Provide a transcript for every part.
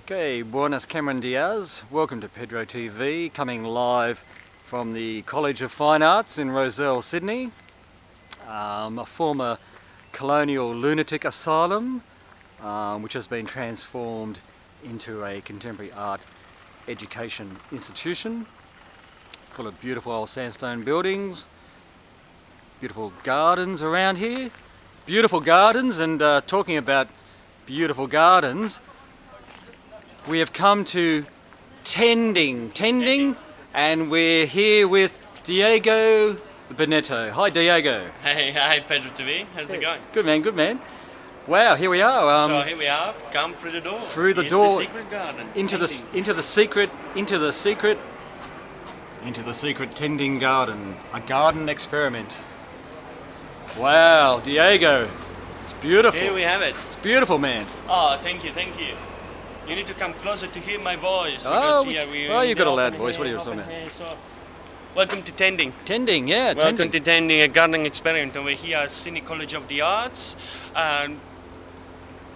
Okay, buenas Cameron Diaz. Welcome to pedroTV, coming live from the College of Fine Arts in Rozelle, Sydney. A former colonial lunatic asylum, which has been transformed into a contemporary art education institution, full of beautiful old sandstone buildings, beautiful gardens around here. Beautiful gardens, and talking about beautiful gardens, we have come to tending, and we're here with Diego Bonetto. Hi, Diego. Hey, hi, pedroTV. How's it going? Good man, good man. Wow, here we are. So here we are. Come through the door. Through the It's door, the secret garden. into the secret tending garden. A garden experiment. Wow, Diego, it's beautiful. Here we have it. It's beautiful, man. Oh, thank you. You need to come closer to hear my voice. Oh, Because you've got a loud voice. What are you talking about? So, welcome to Tending. Tending, yeah. Welcome to Tending, a gardening experiment over here at Sydney College of the Arts. And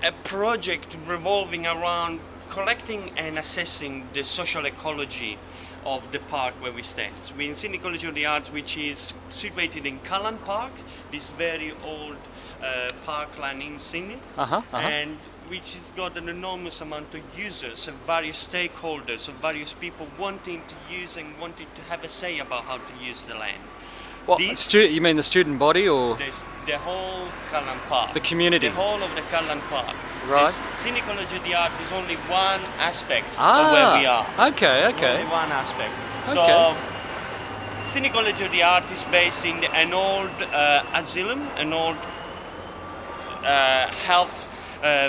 a project revolving around collecting and assessing the social ecology of the park where we stand. So we're in Sydney College of the Arts, which is situated in Cullen Park, this very old parkland in Sydney, and which has got an enormous amount of users and various stakeholders and various people wanting to use and wanting to have a say about how to use the land. What, you mean the student body, or the whole Cullen Park? the community? The whole of the Cullen Park. Right. This Sydney College of the Arts is only one aspect of where we are. Okay. Only one aspect. Okay. So, Sydney College of the Arts is based in an old asylum, an old health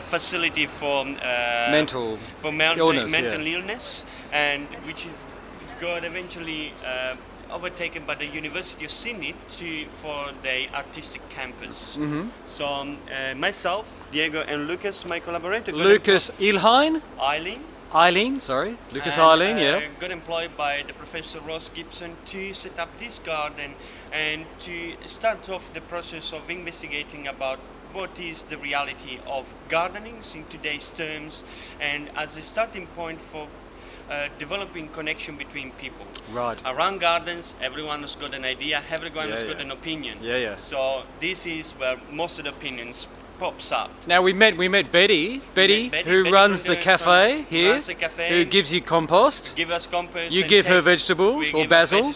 facility for mental illness, and which is got eventually overtaken by the University of Sydney for the artistic campus. So myself, Diego, and Lucas, my collaborator, Lucas Ilhein? Eileen, sorry. Lucas and, Ilhein, yeah. got employed by the Professor Ross Gibson to set up this garden and to start off the process of investigating about what is the reality of gardening in today's terms, and as a starting point for developing connection between people. Right. Around gardens, everyone has got an idea, everyone has got an opinion. Yeah. So this is where most of the opinions pops up. Now we met Betty, who runs the cafe here, who gives you compost. Give us compost. You give her vegetables or basil,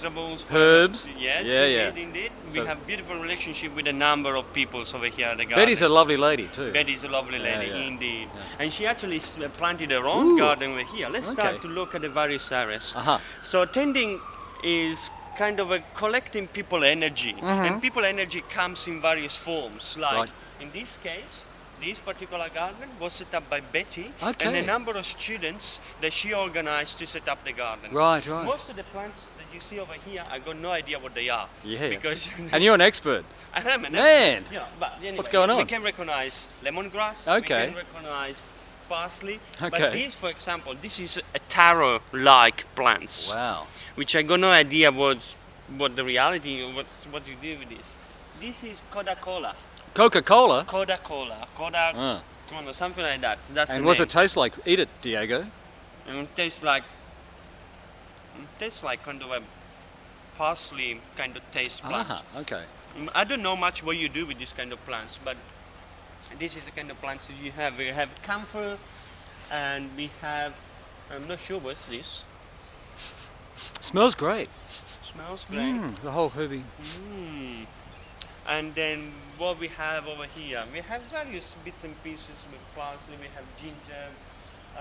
herbs. Yes, indeed. We have beautiful relationship with a number of people over here at the garden. Betty's a lovely lady too. Betty's a lovely lady, indeed. Yeah. And she actually planted her own garden over here. Let's start to look at the various areas. So tending is kind of a collecting people energy, and people energy comes in various forms. Like in this case, this particular garden was set up by Betty and a number of students that she organized to set up the garden. Right. Most of the plants that you see over here, I got no idea what they are. Yeah. Because and you're an expert. I am an man. Yeah, but anyway, what's going on? We can recognize lemongrass. Okay. We can recognize parsley. Okay. But this, for example, this is a taro-like plants. Wow. Which I got no idea what the reality, what you do with this. This is Coca-Cola. Coca-Cola? Coca-Cola, something like that. That's and what's it taste like? Eat it, Diego. And it tastes like kind of a parsley kind of taste plant. Okay. I don't know much what you do with this kind of plants, but this is the kind of plants that you have. We have camphor, and we have, I'm not sure what's this. Smells great. Smells great. The whole herby. And then what we have over here, we have various bits and pieces with parsley, we have ginger.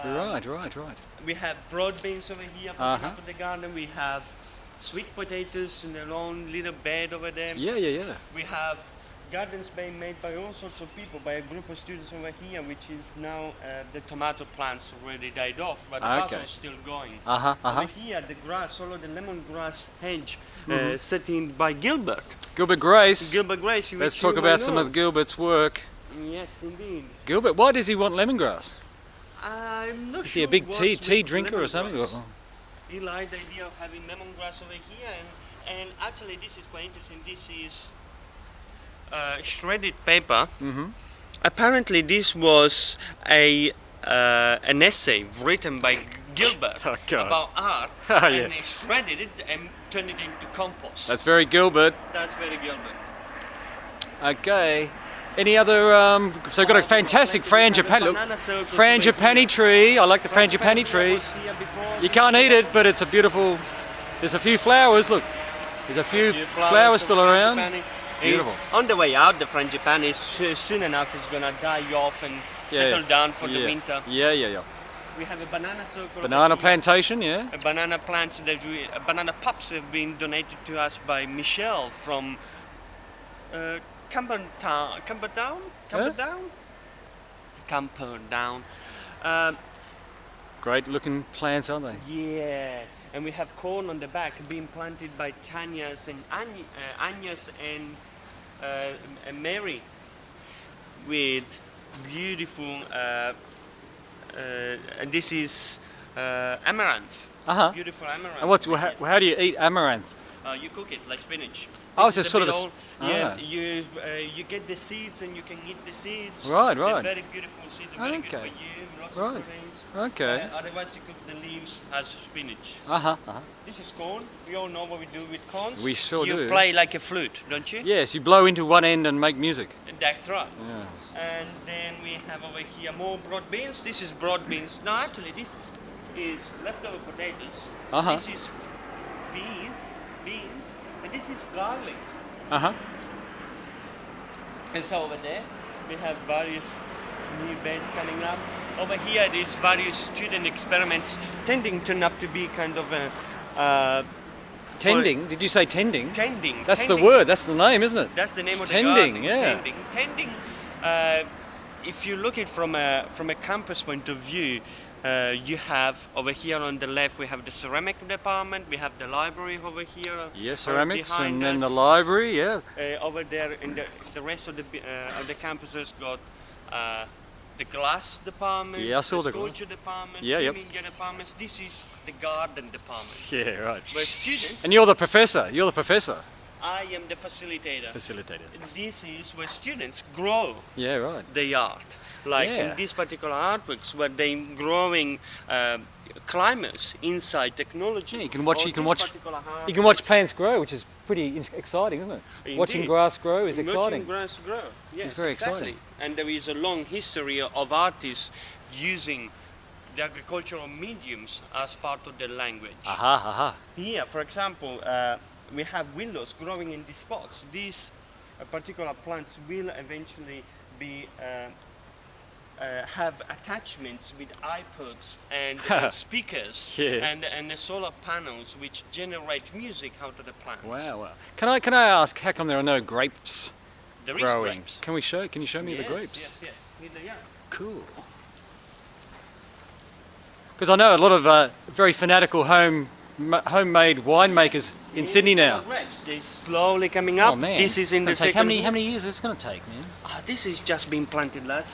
Right. We have broad beans over here, putting up in the garden. We have sweet potatoes in their own little bed over there. Yeah. We have gardens being made by all sorts of people, by a group of students over here, which is now the tomato plants already died off, but the basil is still going. Over here, the grass, all of the lemongrass hedge, set in by Gilbert. Gilbert Grace. Let's talk about some of Gilbert's work. Yes, indeed. Gilbert, why does he want lemongrass? I'm not sure. Is he a big tea drinker or something? He liked the idea of having lemongrass over here, and actually this is quite interesting. This is shredded paper. Apparently this was a an essay written by Gilbert Oh, God. about art, Oh, yeah. and they shredded it and turned it into compost. That's very Gilbert. That's very Gilbert. Okay. Any other? So we've got a fantastic frangipani. Look, frangipani tree. I like the frangipani tree. You can't eat it, but it's a beautiful. There's a few flowers. Look, there's a few flowers still around. Beautiful. On the way out, the frangipani soon enough is gonna die off and settle down for the winter. Yeah. We have a banana circle. Banana plantation, yeah. Banana plants that banana pups have been donated to us by Michelle from Camperdown. Great looking plants, aren't they? Yeah, and we have corn on the back being planted by Tanya's and Anya's and Mary with beautiful. And this is amaranth. Beautiful amaranth. And how do you eat amaranth? You cook it like spinach. Oh, it's a sort of you get the seeds and you can eat the seeds. Right. They're very beautiful seeds, very good for you. Lots of proteins. Okay. Otherwise, you cook the leaves as spinach. This is corn. We all know what we do with corns. We sure do. You play like a flute, don't you? Yes, you blow into one end and make music. That's right. Yes. And then we have over here more broad beans. This is broad beans. No, actually, this is leftover potatoes. This is beans, and this is garlic. And so over there, we have various new beds coming up. Over here, there's various student experiments tending to not to be kind of a... Tending? Did you say tending? Tending. That's the word, that's the name, isn't it? That's the name of tending, the garden. Tending. If you look at it from a campus point of view, you have over here on the left, we have the ceramic department, we have the library over here. Yeah, ceramics, and then us. the library, yeah. Over there, in the rest of the campuses got the glass department, yeah, I saw the sculpture department, yeah, swimming departments. This is the garden department. Yeah, right. Where students... And you're the professor, I am the facilitator. This is where students grow the art. Like in these particular artworks where they're growing climbers inside technology. Yeah, you can watch plants grow, which is pretty exciting, isn't it? Indeed. Watching grass grow is exciting. Watching grass grow, yes, it's very exciting. And there is a long history of artists using the agricultural mediums as part of their language. Here, for example, we have willows growing in these spots. These particular plants will eventually be have attachments with iPods and speakers and the solar panels which generate music out of the plants. Wow. Can I ask how come there are no grapes there growing? Grapes. Can you show me the grapes? Yes. Here they are. Cool. Because I know a lot of very fanatical homemade winemakers in Sydney now. They're slowly coming up. Oh, man. This is in the second. How many years is this going to take, man? This is just been planted last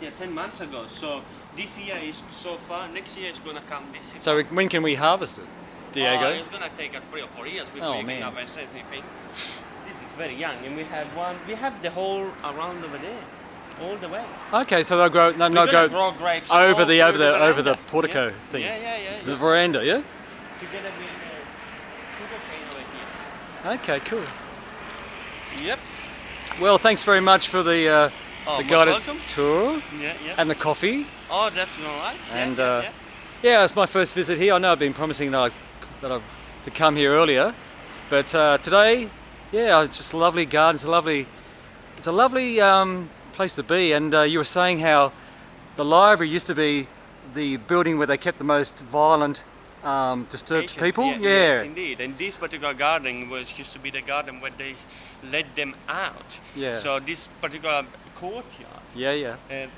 year, 10 months ago. So this year is so far. Next year is going to come this year. So when can we harvest it, Diego? It's going to take 3 or 4 years before you can harvest anything. This is very young, and we have one. We have the whole around over there, all the way. Okay, so they'll grow. Grow grapes over the portico thing. Yeah. The veranda, yeah. Together with sugarcane over here. Okay, cool. Yep. Well, thanks very much for the guided tour and the coffee. Oh, that's all right. And it's my first visit here. I know I've been promising to come here earlier, but today, it's just a lovely garden. It's a lovely place to be. And you were saying how the library used to be the building where they kept the most violent, disturbed people. Yes, indeed. And this particular garden used to be the garden where they let them out. Yeah. So this particular courtyard.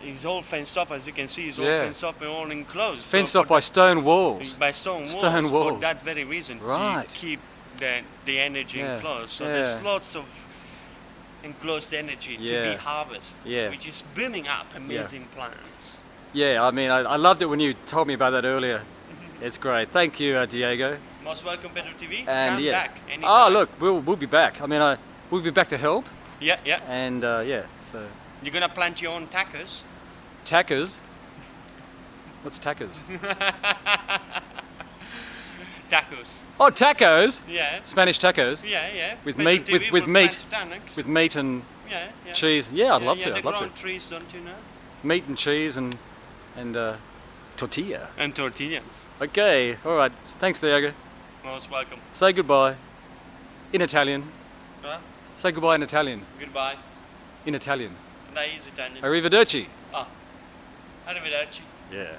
Is all fenced up, as you can see. It's all fenced up and all enclosed. Fenced up by stone walls. By stone walls. For that very reason, right. To keep the energy enclosed. So there's lots of enclosed energy to be harvested, which is building up amazing plants. Yeah, I mean, I loved it when you told me about that earlier. It's great. Thank you, Diego. Most welcome, pedroTV. And come back anytime. Oh, look, we'll be back. I mean, we'll be back to help. Yeah. And so. You're gonna plant your own tacos. Tacos? What's tacos? Tacos. Oh, tacos! Yeah. Spanish tacos? Yeah. With Pedro meat, TV with will meat. plant tonics. With meat and Yeah. cheese. Yeah, I'd love to. The I'd love ground to. trees, don't you know? Meat and cheese and tortilla. And tortillas. Okay, all right. Thanks, Diego. Most welcome. Say goodbye in Italian. Huh? Say goodbye in Italian. Goodbye. In Italian. Lei is Italian. Arrivederci. Arrivederci. Yeah.